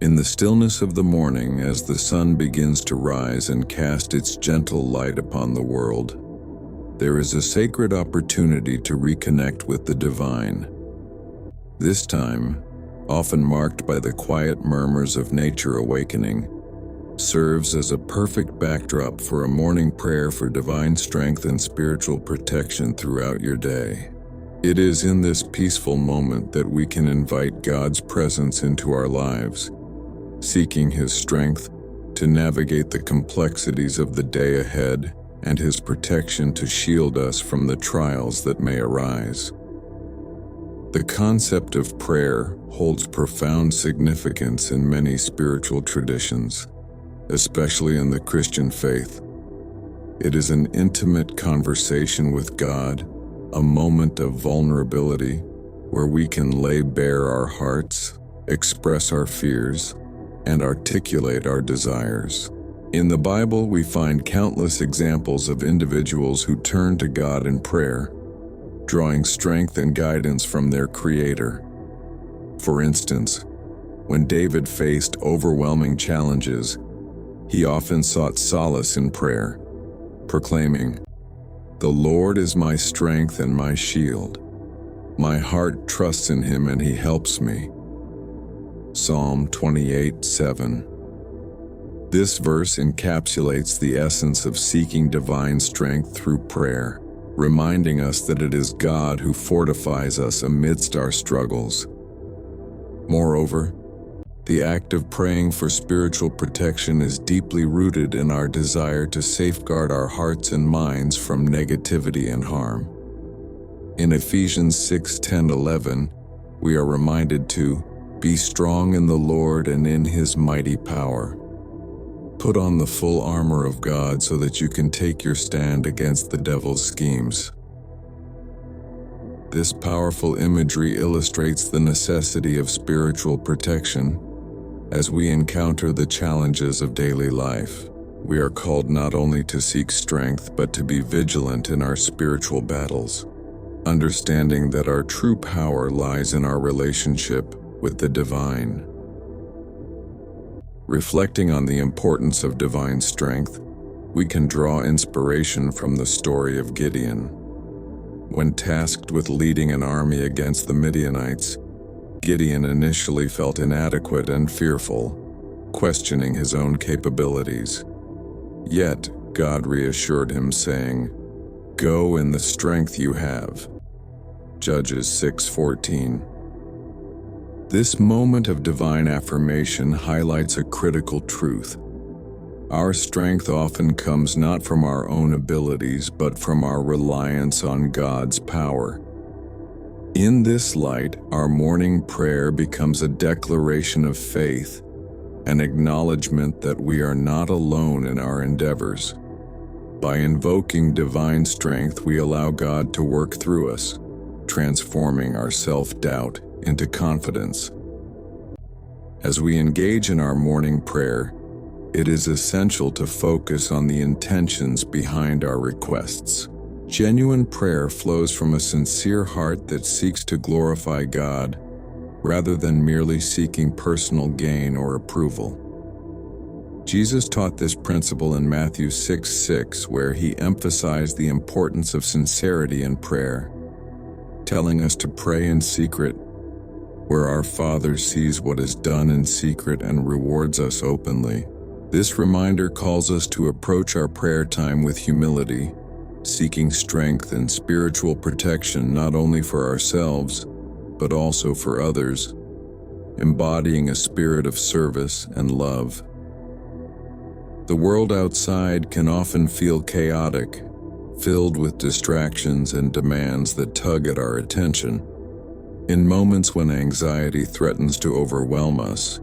In the stillness of the morning, as the sun begins to rise and cast its gentle light upon the world, there is a sacred opportunity to reconnect with the divine. This time, often marked by the quiet murmurs of nature awakening, serves as a perfect backdrop for a morning prayer for divine strength and spiritual protection throughout your day. It is in this peaceful moment that we can invite God's presence into our lives, seeking His strength to navigate the complexities of the day ahead and His protection to shield us from the trials that may arise. The concept of prayer holds profound significance in many spiritual traditions, especially in the Christian faith. It is an intimate conversation with God, a moment of vulnerability where we can lay bare our hearts, express our fears, and articulate our desires. In the Bible, we find countless examples of individuals who turn to God in prayer, drawing strength and guidance from their Creator. For instance, when David faced overwhelming challenges, he often sought solace in prayer, proclaiming, "The Lord is my strength and my shield. My heart trusts in Him and He helps me." Psalm 28:7. This verse encapsulates the essence of seeking divine strength through prayer, reminding us that it is God who fortifies us amidst our struggles. Moreover, the act of praying for spiritual protection is deeply rooted in our desire to safeguard our hearts and minds from negativity and harm. In Ephesians 6:10-11, we are reminded to be strong in the Lord and in His mighty power. Put on the full armor of God so that you can take your stand against the devil's schemes. This powerful imagery illustrates the necessity of spiritual protection. As we encounter the challenges of daily life, we are called not only to seek strength but to be vigilant in our spiritual battles, understanding that our true power lies in our relationship with the divine. Reflecting on the importance of divine strength, we can draw inspiration from the story of Gideon. When tasked with leading an army against the Midianites, Gideon initially felt inadequate and fearful, questioning his own capabilities. Yet, God reassured him, saying, "Go in the strength you have." Judges 6:14. This moment of divine affirmation highlights a critical truth. Our strength often comes not from our own abilities, but from our reliance on God's power. In this light, our morning prayer becomes a declaration of faith, an acknowledgement that we are not alone in our endeavors. By invoking divine strength, we allow God to work through us, transforming our self-doubt into confidence. As we engage in our morning prayer, it is essential to focus on the intentions behind our requests. Genuine prayer flows from a sincere heart that seeks to glorify God, rather than merely seeking personal gain or approval. Jesus taught this principle in Matthew 6:6, where He emphasized the importance of sincerity in prayer, telling us to pray in secret, where our Father sees what is done in secret and rewards us openly. This reminder calls us to approach our prayer time with humility, seeking strength and spiritual protection not only for ourselves, but also for others, embodying a spirit of service and love. The world outside can often feel chaotic, filled with distractions and demands that tug at our attention. In moments when anxiety threatens to overwhelm us,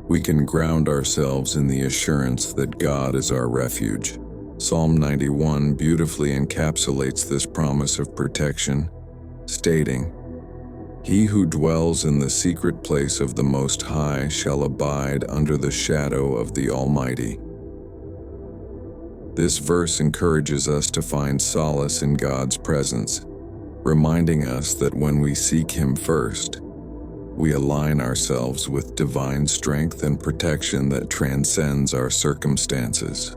we can ground ourselves in the assurance that God is our refuge. Psalm 91 beautifully encapsulates this promise of protection, stating, "He who dwells in the secret place of the Most High shall abide under the shadow of the Almighty." This verse encourages us to find solace in God's presence, reminding us that when we seek Him first, we align ourselves with divine strength and protection that transcends our circumstances.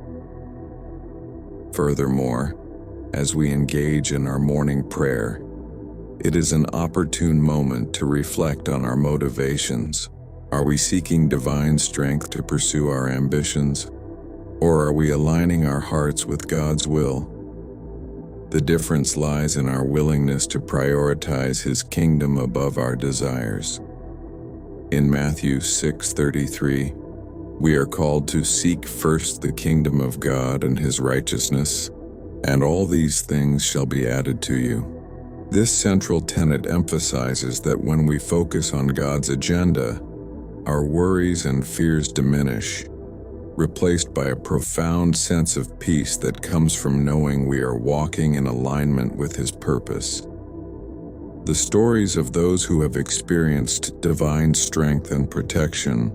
Furthermore, as we engage in our morning prayer, it is an opportune moment to reflect on our motivations. Are we seeking divine strength to pursue our ambitions, or are we aligning our hearts with God's will? The difference lies in our willingness to prioritize His kingdom above our desires. In Matthew 6:33, we are called to seek first the kingdom of God and His righteousness, and all these things shall be added to you. This central tenet emphasizes that when we focus on God's agenda, our worries and fears diminish, replaced by a profound sense of peace that comes from knowing we are walking in alignment with His purpose. The stories of those who have experienced divine strength and protection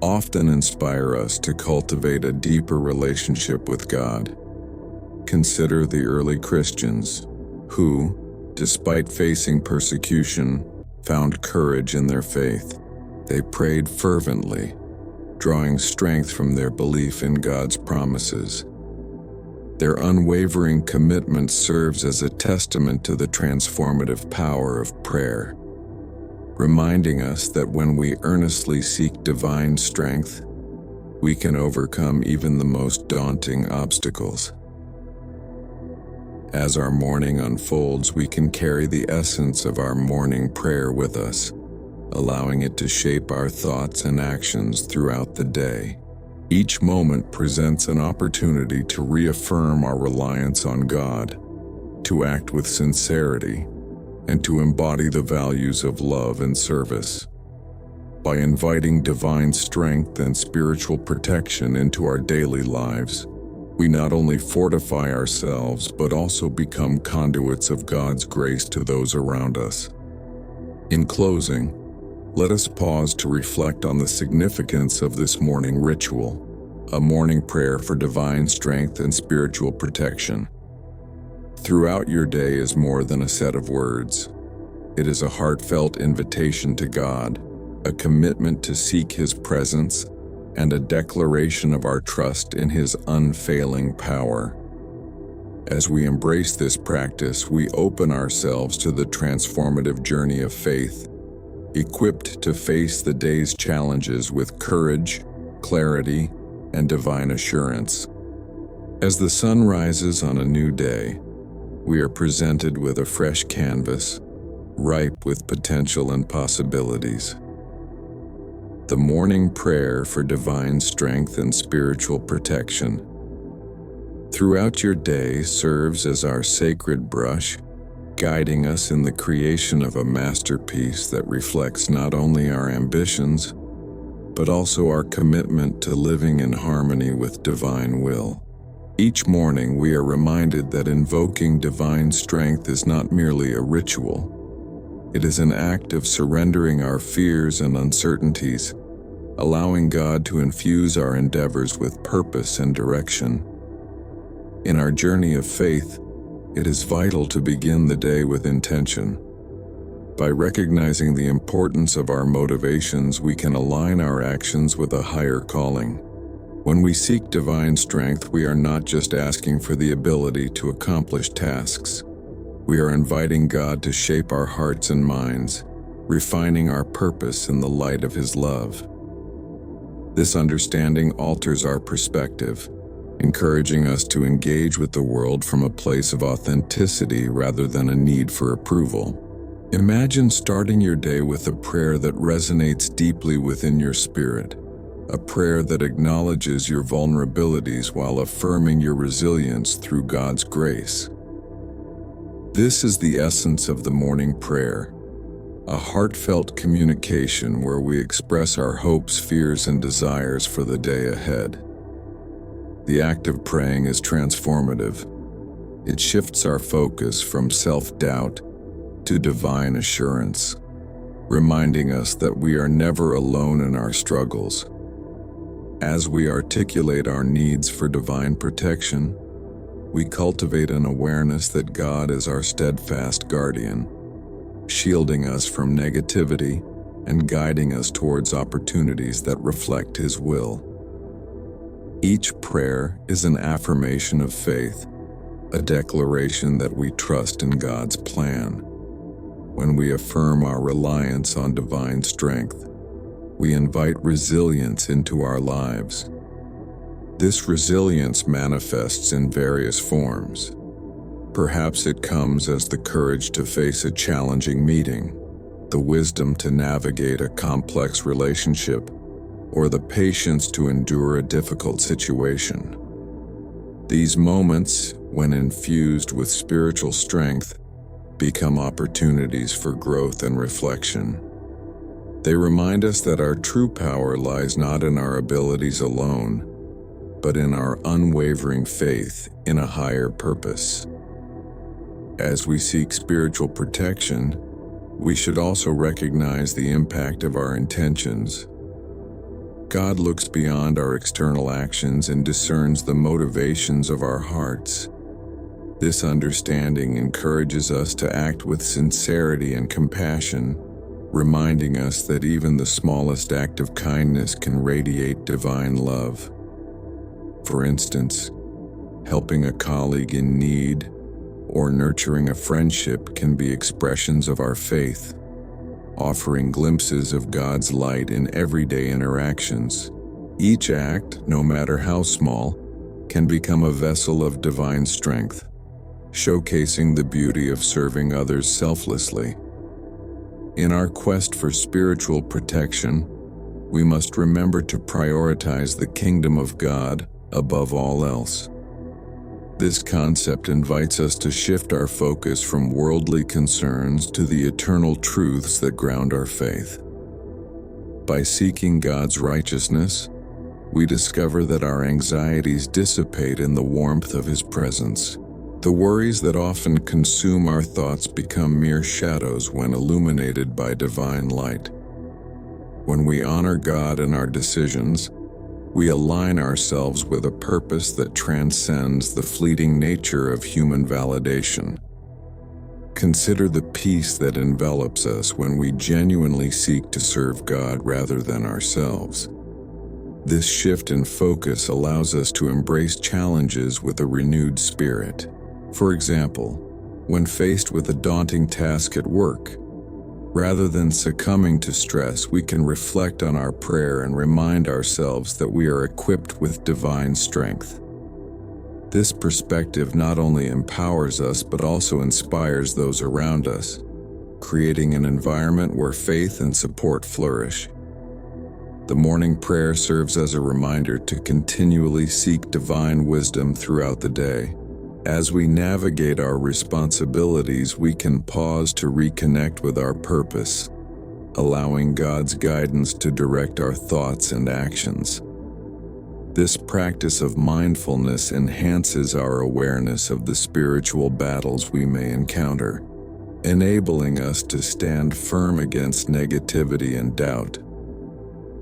often inspire us to cultivate a deeper relationship with God. Consider the early Christians, who, despite facing persecution, found courage in their faith. They prayed fervently, drawing strength from their belief in God's promises. Their unwavering commitment serves as a testament to the transformative power of prayer, reminding us that when we earnestly seek divine strength, we can overcome even the most daunting obstacles. As our morning unfolds, we can carry the essence of our morning prayer with us, allowing it to shape our thoughts and actions throughout the day. Each moment presents an opportunity to reaffirm our reliance on God, to act with sincerity, and to embody the values of love and service. By inviting divine strength and spiritual protection into our daily lives, we not only fortify ourselves but also become conduits of God's grace to those around us. In closing, let us pause to reflect on the significance of this morning ritual, a morning prayer for divine strength and spiritual protection. Throughout your day is more than a set of words. It is a heartfelt invitation to God, a commitment to seek His presence, and a declaration of our trust in His unfailing power. As we embrace this practice, we open ourselves to the transformative journey of faith, equipped to face the day's challenges with courage, clarity, and divine assurance. As the sun rises on a new day, we are presented with a fresh canvas, ripe with potential and possibilities. The morning prayer for divine strength and spiritual protection. Throughout your day serves as our sacred brush, guiding us in the creation of a masterpiece that reflects not only our ambitions, but also our commitment to living in harmony with divine will. Each morning we are reminded that invoking divine strength is not merely a ritual. It is an act of surrendering our fears and uncertainties, allowing God to infuse our endeavors with purpose and direction. In our journey of faith, it is vital to begin the day with intention. By recognizing the importance of our motivations, we can align our actions with a higher calling. When we seek divine strength, we are not just asking for the ability to accomplish tasks. We are inviting God to shape our hearts and minds, refining our purpose in the light of His love. This understanding alters our perspective, encouraging us to engage with the world from a place of authenticity rather than a need for approval. Imagine starting your day with a prayer that resonates deeply within your spirit, a prayer that acknowledges your vulnerabilities while affirming your resilience through God's grace. This is the essence of the morning prayer, a heartfelt communication where we express our hopes, fears, and desires for the day ahead. The act of praying is transformative. It shifts our focus from self-doubt to divine assurance, reminding us that we are never alone in our struggles. As we articulate our needs for divine protection, we cultivate an awareness that God is our steadfast guardian, shielding us from negativity and guiding us towards opportunities that reflect His will. Each prayer is an affirmation of faith, a declaration that we trust in God's plan. When we affirm our reliance on divine strength, we invite resilience into our lives. This resilience manifests in various forms. Perhaps it comes as the courage to face a challenging meeting, the wisdom to navigate a complex relationship, or the patience to endure a difficult situation. These moments, when infused with spiritual strength, become opportunities for growth and reflection. They remind us that our true power lies not in our abilities alone, but in our unwavering faith in a higher purpose. As we seek spiritual protection, we should also recognize the impact of our intentions. God looks beyond our external actions and discerns the motivations of our hearts. This understanding encourages us to act with sincerity and compassion, reminding us that even the smallest act of kindness can radiate divine love. For instance, helping a colleague in need or nurturing a friendship can be expressions of our faith, offering glimpses of God's light in everyday interactions. Each act, no matter how small, can become a vessel of divine strength, showcasing the beauty of serving others selflessly. In our quest for spiritual protection, we must remember to prioritize the kingdom of God above all else. This concept invites us to shift our focus from worldly concerns to the eternal truths that ground our faith. By seeking God's righteousness, we discover that our anxieties dissipate in the warmth of His presence. The worries that often consume our thoughts become mere shadows when illuminated by divine light. When we honor God in our decisions, we align ourselves with a purpose that transcends the fleeting nature of human validation. Consider the peace that envelops us when we genuinely seek to serve God rather than ourselves. This shift in focus allows us to embrace challenges with a renewed spirit. For example, when faced with a daunting task at work, rather than succumbing to stress, we can reflect on our prayer and remind ourselves that we are equipped with divine strength. This perspective not only empowers us but also inspires those around us, creating an environment where faith and support flourish. The morning prayer serves as a reminder to continually seek divine wisdom throughout the day. As we navigate our responsibilities, we can pause to reconnect with our purpose, allowing God's guidance to direct our thoughts and actions. This practice of mindfulness enhances our awareness of the spiritual battles we may encounter, enabling us to stand firm against negativity and doubt.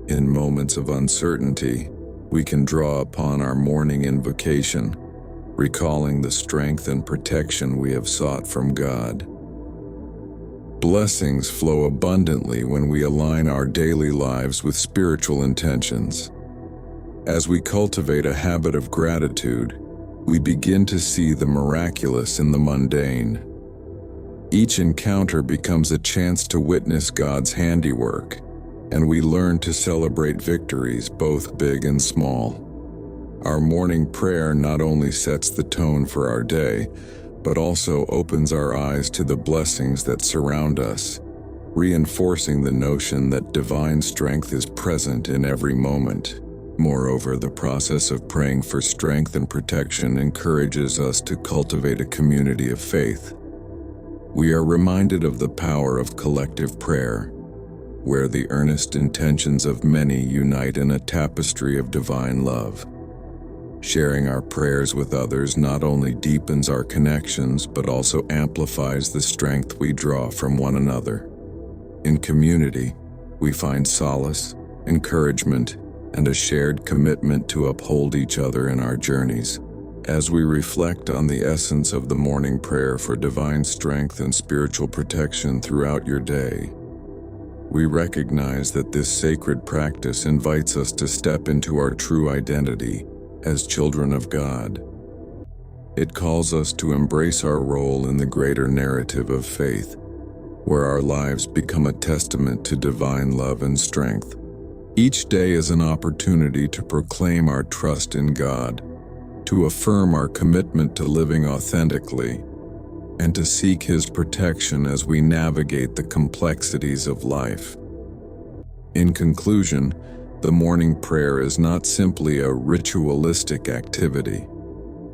In moments of uncertainty, we can draw upon our morning invocation, recalling the strength and protection we have sought from God. Blessings flow abundantly when we align our daily lives with spiritual intentions. As we cultivate a habit of gratitude, we begin to see the miraculous in the mundane. Each encounter becomes a chance to witness God's handiwork, and we learn to celebrate victories, both big and small. Our morning prayer not only sets the tone for our day, but also opens our eyes to the blessings that surround us, reinforcing the notion that divine strength is present in every moment. Moreover, the process of praying for strength and protection encourages us to cultivate a community of faith. We are reminded of the power of collective prayer, where the earnest intentions of many unite in a tapestry of divine love. Sharing our prayers with others not only deepens our connections but also amplifies the strength we draw from one another. In community, we find solace, encouragement, and a shared commitment to uphold each other in our journeys. As we reflect on the essence of the morning prayer for divine strength and spiritual protection throughout your day, We recognize that this sacred practice invites us to step into our true identity as children of God. It calls us to embrace our role in the greater narrative of faith, where our lives become a testament to divine love and strength. Each day is an opportunity to proclaim our trust in God, to affirm our commitment to living authentically, and to seek His protection as we navigate the complexities of life. In conclusion, the morning prayer is not simply a ritualistic activity.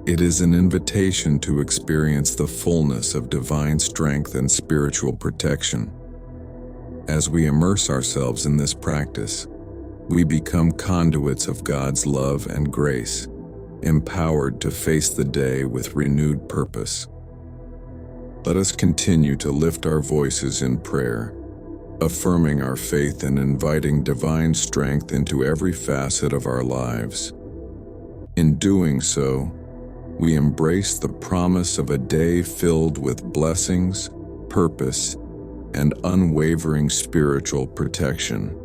It is an invitation to experience the fullness of divine strength and spiritual protection. As we immerse ourselves in this practice, we become conduits of God's love and grace, empowered to face the day with renewed purpose. Let us continue to lift our voices in prayer, affirming our faith and inviting divine strength into every facet of our lives. In doing so, we embrace the promise of a day filled with blessings, purpose, and unwavering spiritual protection.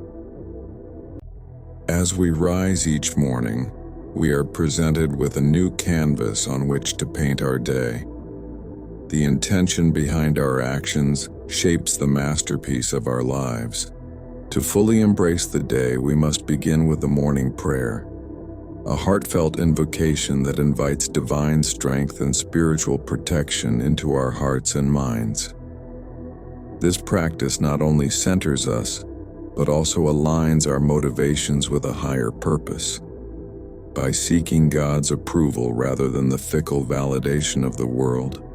As we rise each morning, we are presented with a new canvas on which to paint our day. The intention behind our actions shapes the masterpiece of our lives. To fully embrace the day, we must begin with the morning prayer, a heartfelt invocation that invites divine strength and spiritual protection into our hearts and minds. This practice not only centers us, but also aligns our motivations with a higher purpose. By seeking God's approval rather than the fickle validation of the world,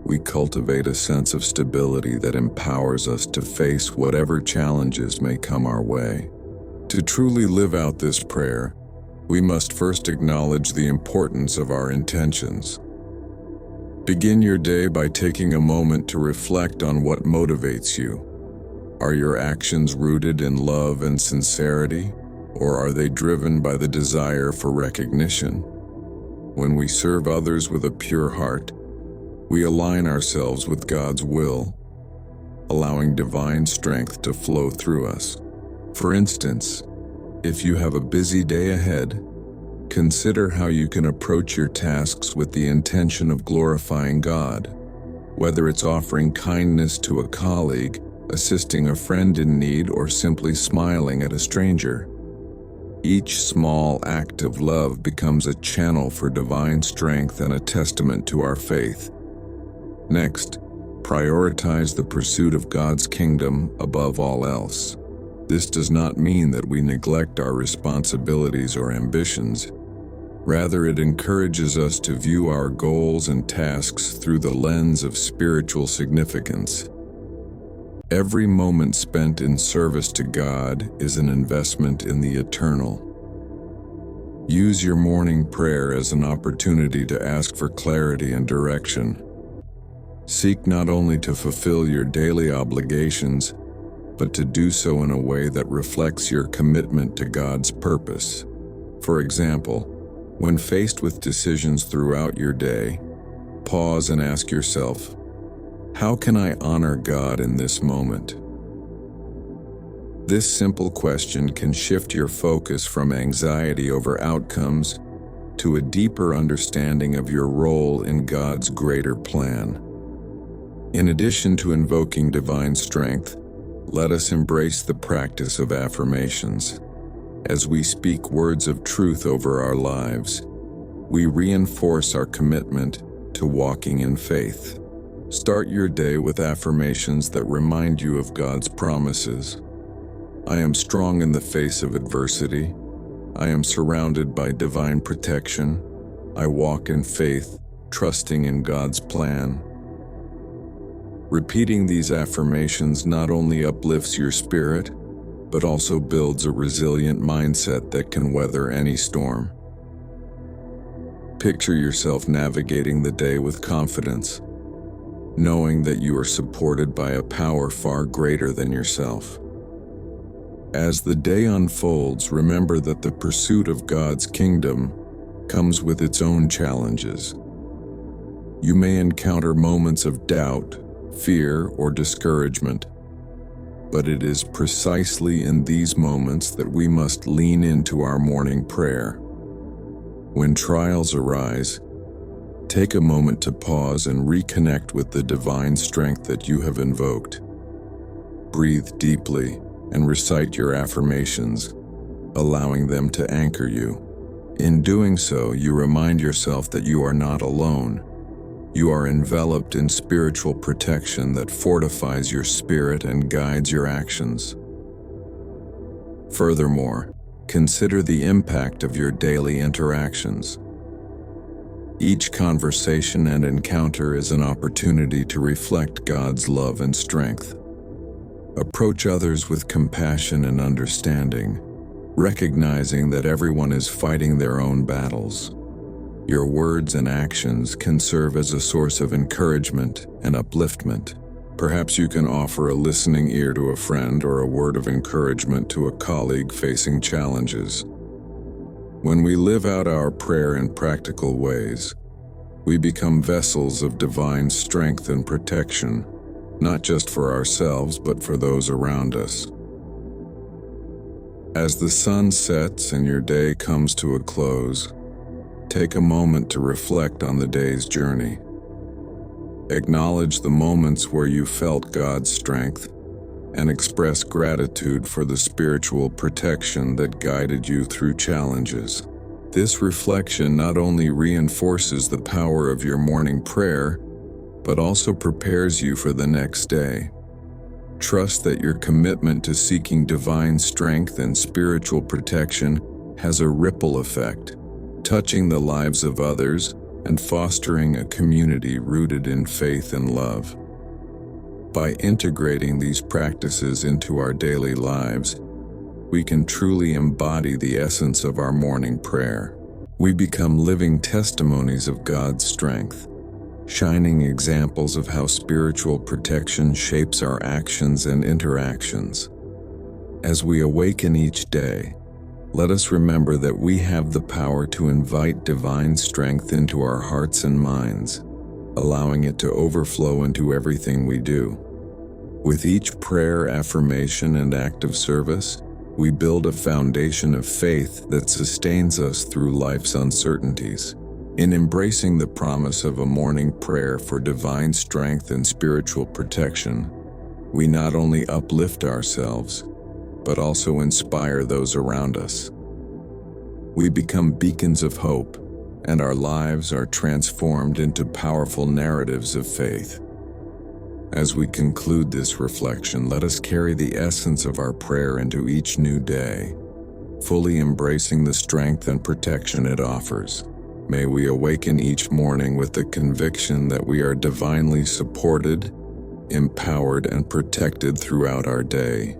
we cultivate a sense of stability that empowers us to face whatever challenges may come our way. To truly live out this prayer, we must first acknowledge the importance of our intentions. Begin your day by taking a moment to reflect on what motivates you. Are your actions rooted in love and sincerity, or are they driven by the desire for recognition? When we serve others with a pure heart, we align ourselves with God's will, allowing divine strength to flow through us. For instance, if you have a busy day ahead, consider how you can approach your tasks with the intention of glorifying God, whether it's offering kindness to a colleague, assisting a friend in need, or simply smiling at a stranger. Each small act of love becomes a channel for divine strength and a testament to our faith. Next, prioritize the pursuit of God's kingdom above all else. This does not mean that we neglect our responsibilities or ambitions. Rather, it encourages us to view our goals and tasks through the lens of spiritual significance. Every moment spent in service to God is an investment in the eternal. Use your morning prayer as an opportunity to ask for clarity and direction. Seek not only to fulfill your daily obligations, but to do so in a way that reflects your commitment to God's purpose. For example, when faced with decisions throughout your day, pause and ask yourself, how can I honor God in this moment? This simple question can shift your focus from anxiety over outcomes to a deeper understanding of your role in God's greater plan. In addition to invoking divine strength, let us embrace the practice of affirmations. As we speak words of truth over our lives, we reinforce our commitment to walking in faith. Start your day with affirmations that remind you of God's promises. I am strong in the face of adversity. I am surrounded by divine protection. I walk in faith, trusting in God's plan. Repeating these affirmations not only uplifts your spirit, but also builds a resilient mindset that can weather any storm. Picture yourself navigating the day with confidence, knowing that you are supported by a power far greater than yourself. As the day unfolds, remember that the pursuit of God's kingdom comes with its own challenges. You may encounter moments of doubt, fear, or discouragement. But it is precisely in these moments that we must lean into our morning prayer. When trials arise, take a moment to pause and reconnect with the divine strength that you have invoked. Breathe deeply and recite your affirmations, allowing them to anchor you. In doing so, you remind yourself that you are not alone. You are enveloped in spiritual protection that fortifies your spirit and guides your actions. Furthermore, consider the impact of your daily interactions. Each conversation and encounter is an opportunity to reflect God's love and strength. Approach others with compassion and understanding, recognizing that everyone is fighting their own battles. Your words and actions can serve as a source of encouragement and upliftment. Perhaps you can offer a listening ear to a friend or a word of encouragement to a colleague facing challenges. When we live out our prayer in practical ways, we become vessels of divine strength and protection, not just for ourselves but for those around us. As the sun sets and your day comes to a close, take a moment to reflect on the day's journey. Acknowledge the moments where you felt God's strength and express gratitude for the spiritual protection that guided you through challenges. This reflection not only reinforces the power of your morning prayer, but also prepares you for the next day. Trust that your commitment to seeking divine strength and spiritual protection has a ripple effect, touching the lives of others and fostering a community rooted in faith and love. By integrating these practices into our daily lives, we can truly embody the essence of our morning prayer. We become living testimonies of God's strength, shining examples of how spiritual protection shapes our actions and interactions. As we awaken each day, let us remember that we have the power to invite divine strength into our hearts and minds, allowing it to overflow into everything we do. With each prayer, affirmation, and act of service, we build a foundation of faith that sustains us through life's uncertainties. In embracing the promise of a morning prayer for divine strength and spiritual protection, we not only uplift ourselves, but also inspire those around us. We become beacons of hope, and our lives are transformed into powerful narratives of faith. As we conclude this reflection, let us carry the essence of our prayer into each new day, fully embracing the strength and protection it offers. May we awaken each morning with the conviction that we are divinely supported, empowered, and protected throughout our day.